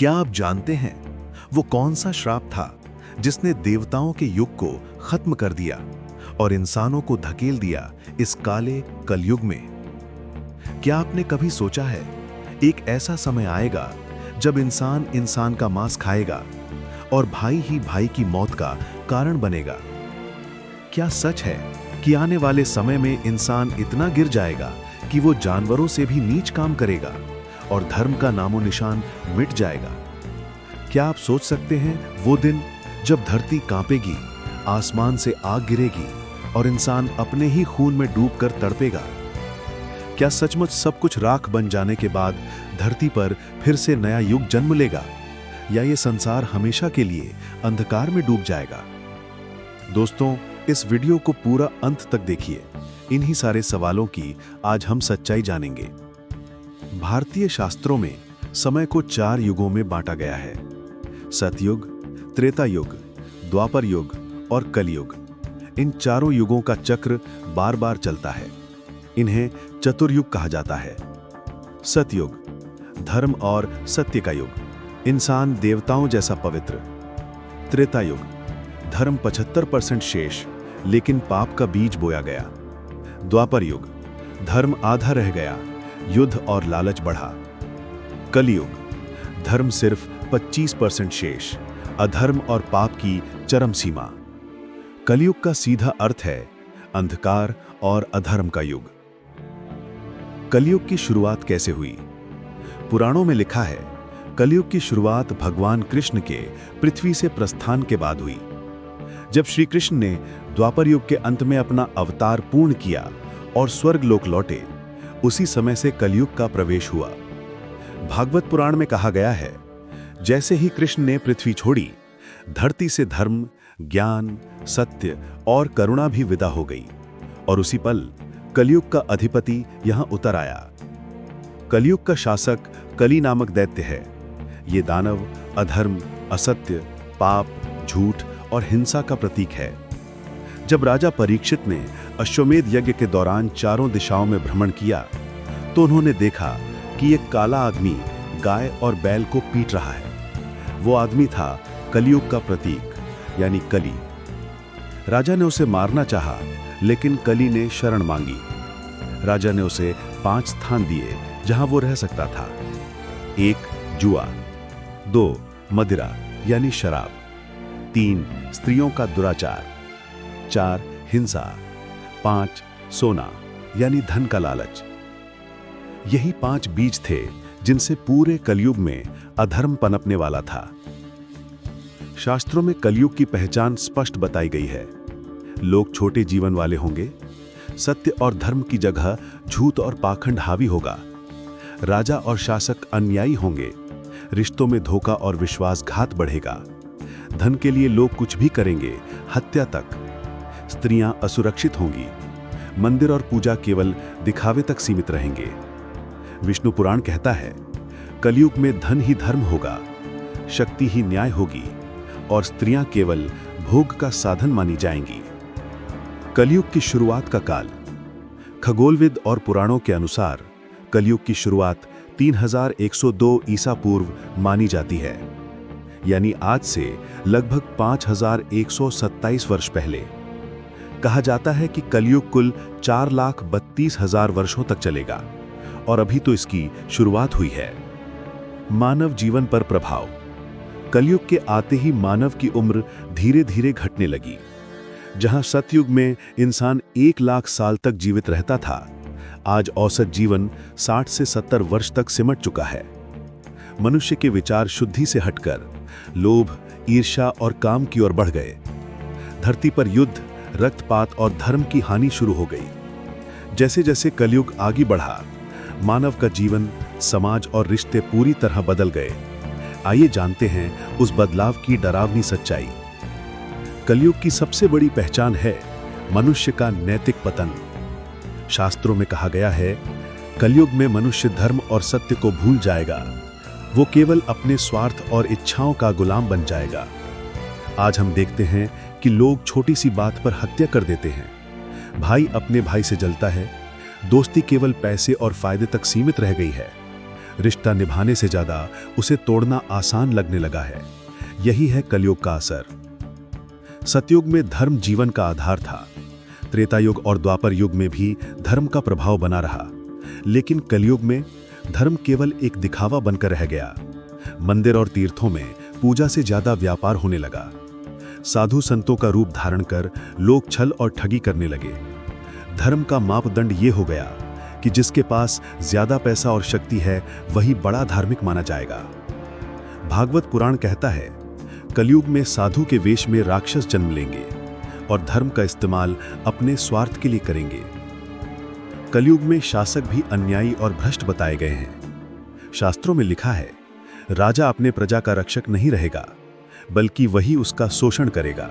क्या आप जानते हैं वो कौन सा श्राप था जिसने देवताओं के युग को खत्म कर दिया और इंसानों को धकेल दिया इस काले कलयुग में? क्या आपने कभी सोचा है एक ऐसा समय आएगा जब इंसान इंसान का मांस खाएगा और भाई ही भाई की मौत का कारण बनेगा? क्या सच है कि आने वाले समय में इंसान इतना गिर जाएगा कि वो जानवरों से भी नीच काम करेगा और धर्म का नामो निशान मिट जाएगा? क्या आप सोच सकते हैं वो दिन जब धरती कांपेगी, आसमान से आग गिरेगी और इंसान अपने ही खून में डूबकर तड़पेगा? क्या सचमुच सब कुछ राख बन जाने के बाद धरती पर फिर से नया युग जन्म लेगा, या ये संसार हमेशा के लिए अंधकार में डूब जाएगा? दोस्तों, इस वीडियो को पूरा अंत तक देखिए। इन्हीं सारे सवालों की आज हम सच्चाई जानेंगे। भारतीय शास्त्रों में समय को 4 युगों में बांटा गया है: सतयुग, त्रेता युग, द्वापर युग और कलयुग। इन चारों युगों का चक्र बार बार चलता है। इन्हें चतुर्युग कहा जाता है। सतयुग, धर्म और सत्य का युग, इंसान देवताओं जैसा पवित्र। त्रेता युग, धर्म 75% शेष, लेकिन पाप का बीज बोया गया। द्वापर युग, धर्म आधा रह गया, युद्ध और लालच बढ़ा। कलयुग, धर्म सिर्फ 25% शेष, अधर्म और पाप की चरम सीमा। कलयुग का सीधा अर्थ है अंधकार और अधर्म का युग। कलयुग की शुरुआत कैसे हुई? पुराणों में लिखा है, कलयुग की शुरुआत भगवान कृष्ण के पृथ्वी से प्रस्थान के बाद हुई। जब श्री कृष्ण ने द्वापर युग के अंत में अपना अवतार पूर्ण किया और स्वर्ग लोक लौटे, उसी समय से कलयुग का प्रवेश हुआ। भागवत पुराण में कहा गया है, जैसे ही कृष्ण ने पृथ्वी छोड़ी, धरती से धर्म, ज्ञान, सत्य और करुणा भी विदा हो गई और उसी पल कलयुग का अधिपति यहां उतर आया। कलयुग का शासक कली नामक दैत्य है। ये दानव अधर्म, असत्य, पाप, झूठ और हिंसा का प्रतीक है। जब राजा परीक्षित ने अश्वमेध यज्ञ के दौरान चारों दिशाओं में भ्रमण किया, तो उन्होंने देखा कि एक काला आदमी गाय और बैल को पीट रहा है। वो आदमी था कलयुग का प्रतीक, यानी कली। राजा ने उसे मारना चाहा, लेकिन कली ने शरण मांगी। राजा ने उसे 5 स्थान दिए जहां वो रह सकता था। 1 जुआ, 2 मदिरा यानी शराब, 3 स्त्रियों का दुराचार, 4 हिंसा, 5 सोना यानी धन का लालच। यही 5 बीज थे जिनसे पूरे कलयुग में अधर्म पनपने वाला था। शास्त्रों में कलयुग की पहचान स्पष्ट बताई गई है। लोग छोटे जीवन वाले होंगे, सत्य और धर्म की जगह झूठ और पाखंड हावी होगा। राजा और शासक अन्यायी होंगे, रिश्तों में धोखा और विश्वासघात बढ़ेगा। धन के लिए लोग कुछ भी करेंगे, हत्या तक। स्त्रियां असुरक्षित होंगी, मंदिर और पूजा केवल दिखावे तक सीमित रहेंगे। विष्णु पुराण कहता है, कलयुग में धन ही धर्म होगा, शक्ति ही न्याय होगी और स्त्रियां केवल भोग का साधन मानी जाएंगी। कलयुग की शुरुआत का काल। खगोलविद और पुराणों के अनुसार कलयुग की शुरुआत 3102 ईसा पूर्व मानी जाती है, यानी आज से लगभग 5127 वर्ष पहले। कहा जाता है कि कलयुग कुल 4,32,000 वर्षों तक चलेगा और अभी तो इसकी शुरुआत हुई है। मानव जीवन पर प्रभाव। कलयुग के आते ही मानव की उम्र धीरे धीरे घटने लगी। जहां सतयुग में इंसान 1 लाख साल तक जीवित रहता था, आज औसत जीवन 60 से 70 वर्ष तक सिमट चुका है। मनुष्य के विचार शुद्धि से हटकर लोभ, ईर्ष्या और काम की ओर बढ़ गए। धरती पर युद्ध, रक्तपात और धर्म की हानि शुरू हो गई। जैसे जैसे कलयुग आगे बढ़ा, मानव का जीवन, समाज और रिश्ते पूरी तरह बदल गए। आइए जानते हैं उस बदलाव की डरावनी सच्चाई। कलयुग की सबसे बड़ी पहचान है मनुष्य का नैतिक पतन। शास्त्रों में कहा गया है, कलयुग में मनुष्य धर्म और सत्य को भूल जाएगा। वो केवल अपने स्वार्थ और इच्छाओं का गुलाम बन जाएगा। आज हम देखते हैं कि लोग छोटी सी बात पर हत्या कर देते हैं। भाई अपने भाई से जलता है, दोस्ती केवल पैसे और फायदे तक सीमित रह गई है। रिश्ता निभाने से ज्यादा उसे तोड़ना आसान लगने लगा है। यही है कलयुग का असर। सतयुग में धर्म जीवन का आधार था। त्रेता युग और द्वापर युग में भी धर्म का प्रभाव बना रहा, लेकिन कलयुग में धर्म केवल एक दिखावा बनकर रह गया। मंदिर और तीर्थों में पूजा से ज्यादा व्यापार होने लगा। साधु संतों का रूप धारण कर लोग छल और ठगी करने लगे। धर्म का मापदंड ये हो गया कि जिसके पास ज्यादा पैसा और शक्ति है वही बड़ा धार्मिक माना जाएगा। भागवत पुराण कहता है, कलयुग में साधु के वेश में राक्षस जन्म लेंगे और धर्म का इस्तेमाल अपने स्वार्थ के लिए करेंगे। कलयुग में शासक भी अन्यायी और भ्रष्ट बताए गए हैं। शास्त्रों में लिखा है, राजा अपने प्रजा का रक्षक नहीं रहेगा, बल्कि वही उसका शोषण करेगा।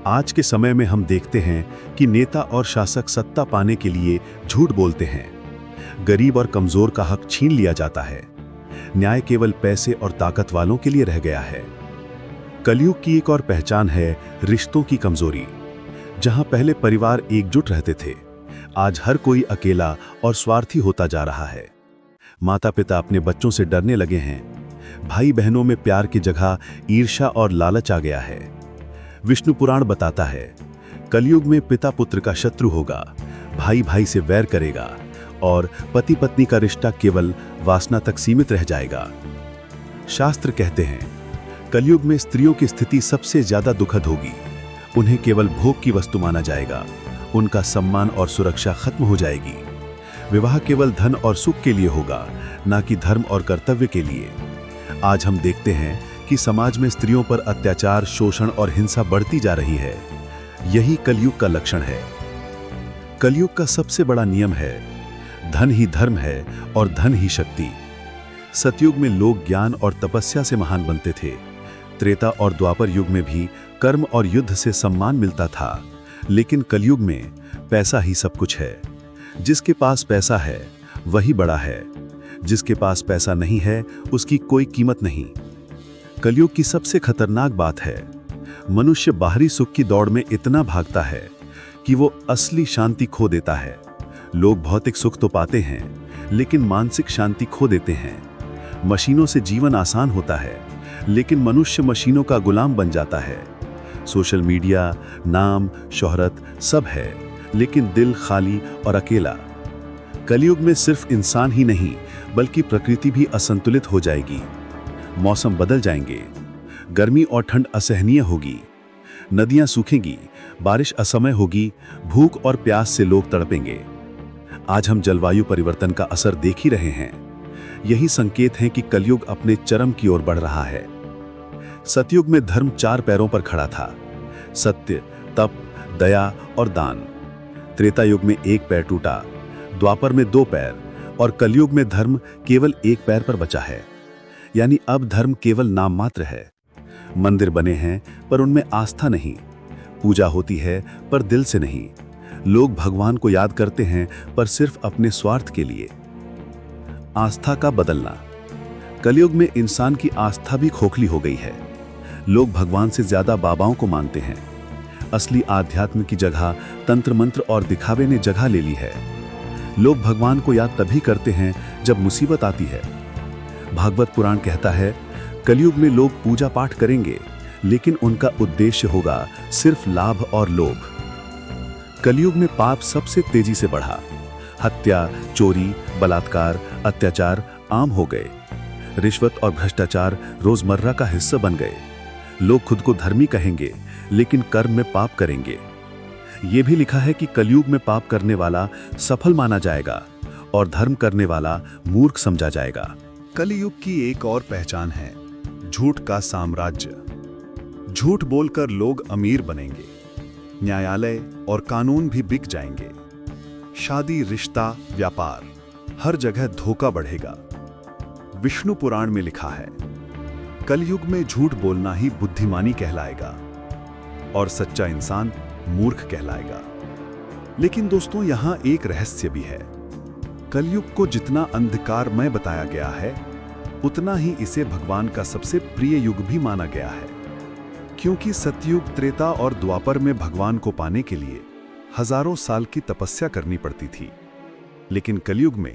आज के समय में हम देखते हैं कि नेता और शासक सत्ता पाने के लिए झूठ बोलते हैं। गरीब और कमजोर का हक छीन लिया जाता है। न्याय केवल पैसे और ताकत वालों के लिए रह गया है। कलयुग की एक और पहचान है रिश्तों की कमजोरी। जहां पहले परिवार एकजुट रहते थे, आज हर कोई अकेला और स्वार्थी होता जा रहा है। माता पिता अपने बच्चों से डरने लगे हैं। भाई बहनों में प्यार की जगह ईर्ष्या और लालच आ गया है। विष्णु पुराण बताता है, कलयुग में पिता पुत्र का शत्रु होगा, भाई भाई से वैर करेगा और पति पत्नी का रिश्ता केवल वासना तक सीमित रह जाएगा। शास्त्र कहते हैं, कलयुग में स्त्रियों की स्थिति सबसे ज्यादा दुखद होगी। उन्हें केवल भोग की वस्तु माना जाएगा। उनका सम्मान और सुरक्षा खत्म हो जाएगी। विवाह केवल धन और सुख के लिए होगा, ना कि धर्म और कर्तव्य के लिए। आज हम देखते हैं कि समाज में स्त्रियों पर अत्याचार, शोषण और हिंसा बढ़ती जा रही है। यही कलयुग का लक्षण है। कलयुग का सबसे बड़ा नियम है, धन ही धर्म है और धन ही शक्ति। सतयुग में लोग ज्ञान और तपस्या से महान बनते थे। त्रेता और द्वापर युग में भी कर्म और युद्ध से सम्मान मिलता था, लेकिन कलयुग में पैसा ही सब कुछ है। जिसके पास पैसा है वही बड़ा है, जिसके पास पैसा नहीं है उसकी कोई कीमत नहीं। कलयुग की सबसे खतरनाक बात है, मनुष्य बाहरी सुख की दौड़ में इतना भागता है कि वो असली शांति खो देता है। लोग भौतिक सुख तो पाते हैं, लेकिन मानसिक शांति खो देते हैं। मशीनों से जीवन आसान होता है, लेकिन मनुष्य मशीनों का गुलाम बन जाता है। सोशल मीडिया, नाम, शोहरत सब है, लेकिन दिल खाली और अकेला। कलयुग में सिर्फ इंसान ही नहीं, बल्कि प्रकृति भी असंतुलित हो जाएगी। मौसम बदल जाएंगे, गर्मी और ठंड असहनीय होगी, नदियां सूखेंगी, बारिश असमय होगी, भूख और प्यास से लोग तड़पेंगे। आज हम जलवायु परिवर्तन का असर देख ही रहे हैं। यही संकेत हैं कि कलयुग अपने चरम की ओर बढ़ रहा है। सतयुग में धर्म 4 पैरों पर खड़ा था, सत्य, तप, दया और दान। त्रेता युग में 1 पैर टूटा, द्वापर में 2 पैर और कलयुग में धर्म केवल 1 पैर पर बचा है। यानी अब धर्म केवल नाम मात्र है। मंदिर बने हैं पर उनमें आस्था नहीं, पूजा होती है पर दिल से नहीं। लोग भगवान को याद करते हैं पर सिर्फ अपने स्वार्थ के लिए। आस्था का बदलना। कलयुग में इंसान की आस्था भी खोखली हो गई है। लोग भगवान से ज्यादा बाबाओं को मानते हैं। असली आध्यात्म की जगह तंत्र मंत्र और दिखावे ने जगह ले ली है। लोग भगवान को याद तभी करते हैं जब मुसीबत आती है। भागवत पुराण कहता है, कलयुग में लोग पूजा पाठ करेंगे, लेकिन उनका उद्देश्य होगा सिर्फ लाभ और लोभ। कलयुग में पाप सबसे तेजी से बढ़ा। हत्या, चोरी, बलात्कार, अत्याचार आम हो गए। रिश्वत और भ्रष्टाचार रोजमर्रा का हिस्सा बन गए। लोग खुद को धर्मी कहेंगे, लेकिन कर्म में पाप करेंगे। यह भी लिखा है कि कलयुग में पाप करने वाला सफल माना जाएगा और धर्म करने वाला मूर्ख समझा जाएगा। कलयुग की एक और पहचान है झूठ का साम्राज्य। झूठ बोलकर लोग अमीर बनेंगे, न्यायालय और कानून भी बिक जाएंगे। शादी, रिश्ता, व्यापार, हर जगह धोखा बढ़ेगा। विष्णु पुराण में लिखा है, कलयुग में झूठ बोलना ही बुद्धिमानी कहलाएगा और सच्चा इंसान मूर्ख कहलाएगा। लेकिन दोस्तों, यहां एक रहस्य भी है। कलयुग को जितना अंधकारमय बताया गया है, उतना ही इसे भगवान का सबसे प्रिय युग भी माना गया है। क्योंकि सतयुग, त्रेता और द्वापर में भगवान को पाने के लिए हजारों साल की तपस्या करनी पड़ती थी, लेकिन कलयुग में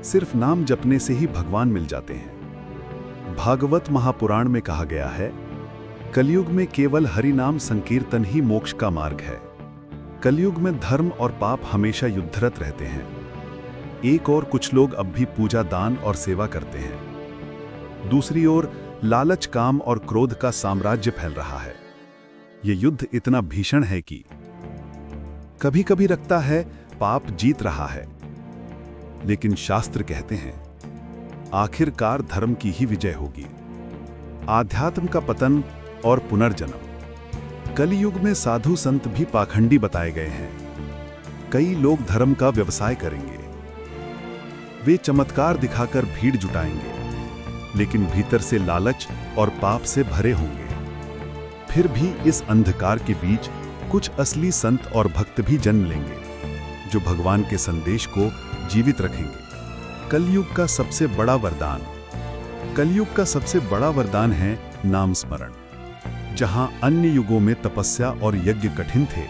सिर्फ नाम जपने से ही भगवान मिल जाते हैं। भागवत महापुराण में कहा गया है, कलयुग में केवल हरि नाम संकीर्तन ही मोक्ष का मार्ग है। कलयुग में धर्म और पाप हमेशा युद्धरत रहते हैं। एक और कुछ लोग अब भी पूजा, दान और सेवा करते हैं। दूसरी ओर लालच, काम और क्रोध का साम्राज्य फैल रहा है। यह युद्ध इतना भीषण है कि कभी कभी लगता है पाप जीत रहा है, लेकिन शास्त्र कहते हैं आखिरकार धर्म की ही विजय होगी। आध्यात्म का पतन और पुनर्जन्म। कलयुग में साधु संत भी पाखंडी बताए गए हैं। कई लोग धर्म का व्यवसाय करेंगे। वे चमत्कार दिखाकर भीड़ जुटाएंगे, लेकिन भीतर से लालच और पाप से भरे होंगे। फिर भी इस अंधकार के बीच कुछ असली संत और भक्त भी जन्म लेंगे, जो भगवान के संदेश को जीवित रखेंगे। कलयुग का सबसे बड़ा वरदान। कलयुग का सबसे बड़ा वरदान है नाम स्मरण। जहां अन्य युगों में तपस्या और यज्ञ कठिन थे,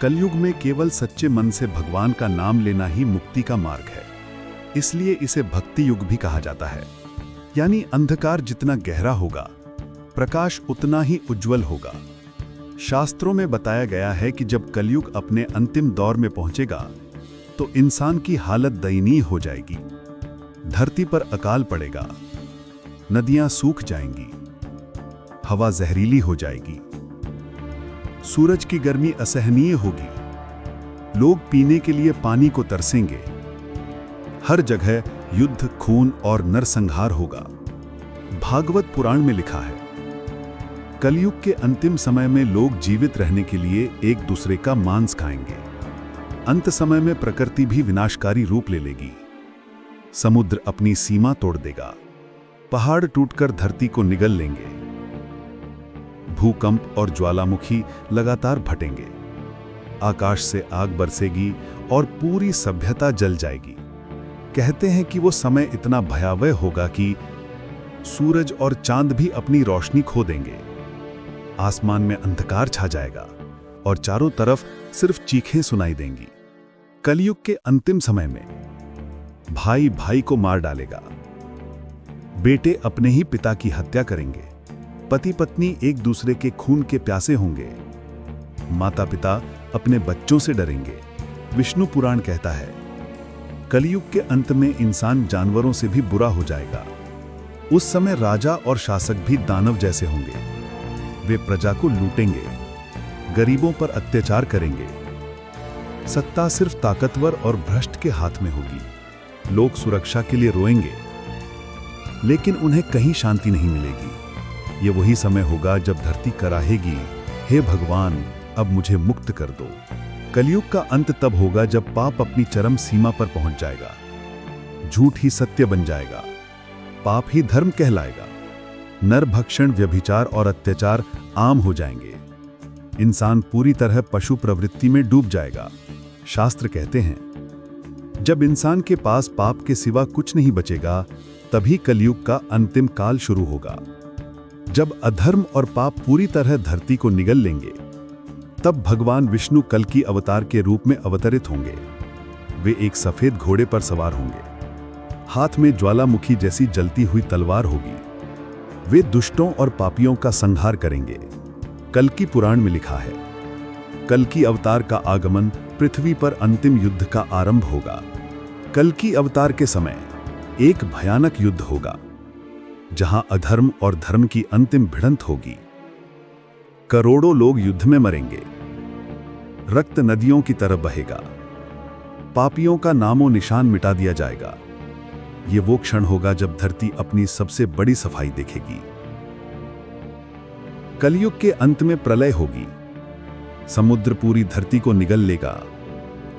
कलयुग में केवल सच्चे मन से भगवान का नाम लेना ही मुक्ति का मार्ग है। इसलिए इसे भक्ति युग भी कहा जाता है। यानी अंधकार जितना गहरा होगा, प्रकाश उतना ही उज्जवल होगा। शास्त्रों में बताया गया है कि जब कलयुग अपने अंतिम दौर में पहुंचेगा, तो इंसान की हालत दयनीय हो जाएगी। धरती पर अकाल पड़ेगा, नदियां सूख जाएंगी, हवा जहरीली हो जाएगी, सूरज की गर्मी असहनीय होगी, लोग पीने के लिए पानी को तरसेंगे। हर जगह युद्ध, खून और नरसंहार होगा। भागवत पुराण में लिखा है, कलयुग के अंतिम समय में लोग जीवित रहने के लिए एक दूसरे का मांस खाएंगे। अंत समय में प्रकृति भी विनाशकारी रूप ले लेगी। समुद्र अपनी सीमा तोड़ देगा, पहाड़ टूटकर धरती को निगल लेंगे, भूकंप और ज्वालामुखी लगातार फटेंगे, आकाश से आग बरसेगी और पूरी सभ्यता जल जाएगी। कहते हैं कि वो समय इतना भयावह होगा कि सूरज और चांद भी अपनी रोशनी खो देंगे। आसमान में अंधकार छा जाएगा और चारों तरफ सिर्फ चीखें सुनाई देंगी। कलयुग के अंतिम समय में भाई भाई को मार डालेगा, बेटे अपने ही पिता की हत्या करेंगे, पति पत्नी एक दूसरे के खून के प्यासे होंगे, माता पिता अपने बच्चों से डरेंगे। विष्णु पुराण कहता है, कलयुग के अंत में इंसान जानवरों से भी बुरा हो जाएगा। उस समय राजा और शासक भी दानव जैसे होंगे। वे प्रजा को लूटेंगे, गरीबों पर अत्याचार करेंगे। सत्ता सिर्फ ताकतवर और भ्रष्ट के हाथ में होगी। लोग सुरक्षा के लिए रोएंगे, लेकिन उन्हें कहीं शांति नहीं मिलेगी। ये वही समय होगा जब धरती कराहेगी, हे भगवान, अब मुझे मुक्त कर दो। कलयुग का अंत तब होगा जब पाप अपनी चरम सीमा पर पहुंच जाएगा, झूठ ही सत्य बन जाएगा, पाप ही धर्म कहलाएगा, नरभक्षण, व्यभिचार और अत्याचार आम हो जाएंगे। इंसान पूरी तरह पशु प्रवृत्ति में डूब जाएगा। शास्त्र कहते हैं, जब इंसान के पास पाप के सिवा कुछ नहीं बचेगा, तभी कलयुग का अंतिम काल शुरू होगा। जब अधर्म और पाप पूरी तरह धरती को निगल लेंगे, तब भगवान विष्णु कल्कि अवतार के रूप में अवतरित होंगे। वे एक सफेद घोड़े पर सवार होंगे, हाथ में ज्वालामुखी जैसी जलती हुई तलवार होगी। वे दुष्टों और पापियों का संहार करेंगे। कल्कि पुराण में लिखा है, कल्कि अवतार का आगमन पृथ्वी पर अंतिम युद्ध का आरंभ होगा। कल्कि अवतार के समय एक भयानक युद्ध होगा, जहां अधर्म और धर्म की अंतिम भिड़ंत होगी। करोड़ों लोग युद्ध में मरेंगे, रक्त नदियों की तरह बहेगा, पापियों का नामो निशान मिटा दिया जाएगा। ये वो क्षण होगा जब धरती अपनी सबसे बड़ी सफाई देखेगी। कलयुग के अंत में प्रलय होगी। समुद्र पूरी धरती को निगल लेगा,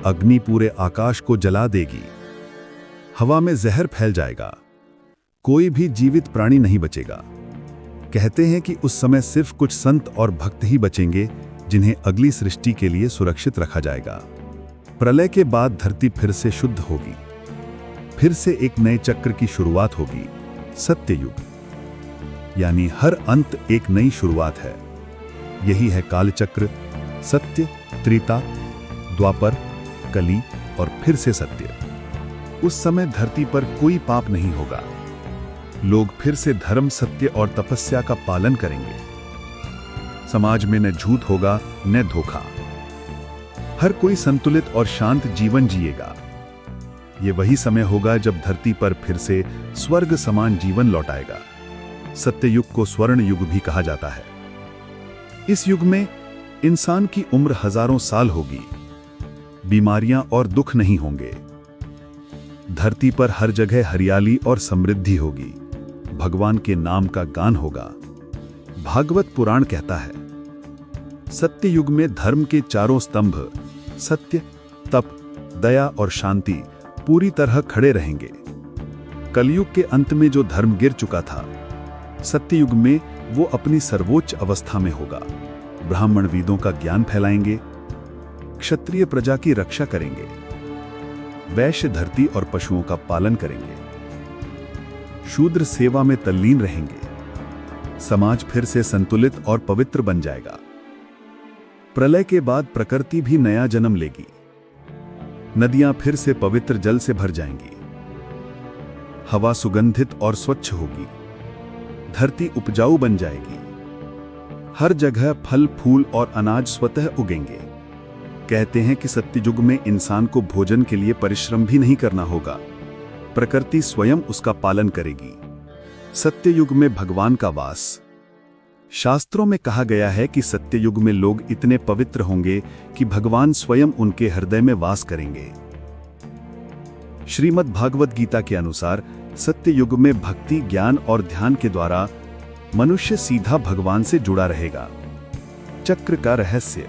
अग्नि पूरे आकाश को जला देगी, हवा में जहर फैल जाएगा, कोई भी जीवित प्राणी नहीं बचेगा। कहते हैं कि उस समय सिर्फ कुछ संत और भक्त ही बचेंगे, जिन्हें अगली सृष्टि के लिए सुरक्षित रखा जाएगा। प्रलय के बाद धरती फिर से शुद्ध होगी, फिर से एक नए चक्र की शुरुआत होगी, सत्ययुग। यानी हर अंत एक नई शुरुआत है। यही है कालचक्र, सत्य, त्रेता, द्वापर, कली और फिर से सत्य। उस समय धरती पर कोई पाप नहीं होगा। लोग फिर से धर्म, सत्य और तपस्या का पालन करेंगे। समाज में न झूठ होगा न धोखा। हर कोई संतुलित और शांत जीवन जिएगा। ये वही समय होगा जब धरती पर फिर से स्वर्ग समान जीवन लौटाएगा। सत्ययुग को स्वर्ण युग भी कहा जाता है। इस युग में इंसान की उम्र हजारों साल होगी। बीमारियां और दुख नहीं होंगे। धरती पर हर जगह हरियाली और समृद्धि होगी। भगवान के नाम का गान होगा। भागवत पुराण कहता है, सत्य युग में धर्म के चारों स्तंभ सत्य, तप, दया और शांति पूरी तरह खड़े रहेंगे। कलयुग के अंत में जो धर्म गिर चुका था, सत्ययुग में वो अपनी सर्वोच्च अवस्था में होगा। ब्राह्मण वेदों का ज्ञान फैलाएंगे, क्षत्रिय प्रजा की रक्षा करेंगे, वैश्य धरती और पशुओं का पालन करेंगे, शूद्र सेवा में तल्लीन रहेंगे। समाज फिर से संतुलित और पवित्र बन जाएगा। प्रलय के बाद प्रकृति भी नया जन्म लेगी। नदियां फिर से पवित्र जल से भर जाएंगी। हवा सुगंधित और स्वच्छ होगी। धरती उपजाऊ बन जाएगी। हर जगह फल, फूल और अनाज स्वतः उगेंगे। कहते हैं कि सत्ययुग में इंसान को भोजन के लिए परिश्रम भी नहीं करना होगा। प्रकृति स्वयं उसका पालन करेगी। सत्ययुग में भगवान का वास। शास्त्रों में कहा गया है कि सत्ययुग में लोग इतने पवित्र होंगे कि भगवान स्वयं उनके हृदय में वास करेंगे। श्रीमद् भागवत गीता के अनुसार सत्ययुग में भक्ति, ज्ञान और ध्यान के द्वारा मनुष्य सीधा भगवान से जुड़ा रहेगा। चक्र का रहस्य।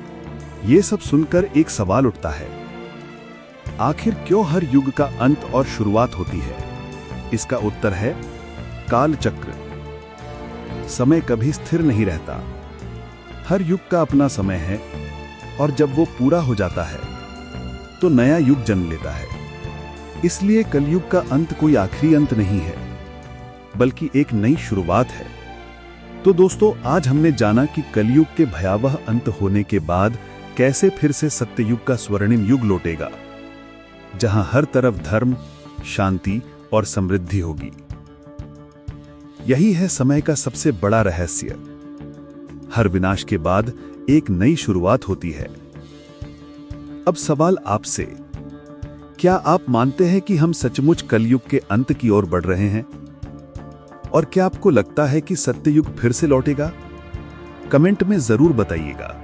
ये सब सुनकर एक सवाल उठता है, आखिर क्यों हर युग का अंत और शुरुआत होती है? इसका उत्तर है काल चक्र। समय कभी स्थिर नहीं रहता। हर युग का अपना समय है और जब वो पूरा हो जाता है तो नया युग जन्म लेता है। इसलिए कलयुग का अंत कोई आखिरी अंत नहीं है, बल्कि एक नई शुरुआत है। तो दोस्तों, आज हमने जाना कि कलयुग के भयावह अंत होने के बाद कैसे फिर से सत्ययुग का स्वर्णिम युग लौटेगा, जहां हर तरफ धर्म, शांति और समृद्धि होगी। यही है समय का सबसे बड़ा रहस्य। हर विनाश के बाद एक नई शुरुआत होती है। अब सवाल आपसे, क्या आप मानते हैं कि हम सचमुच कलयुग के अंत की ओर बढ़ रहे हैं? और क्या आपको लगता है कि सत्ययुग फिर से लौटेगा? कमेंट में जरूर बताइएगा।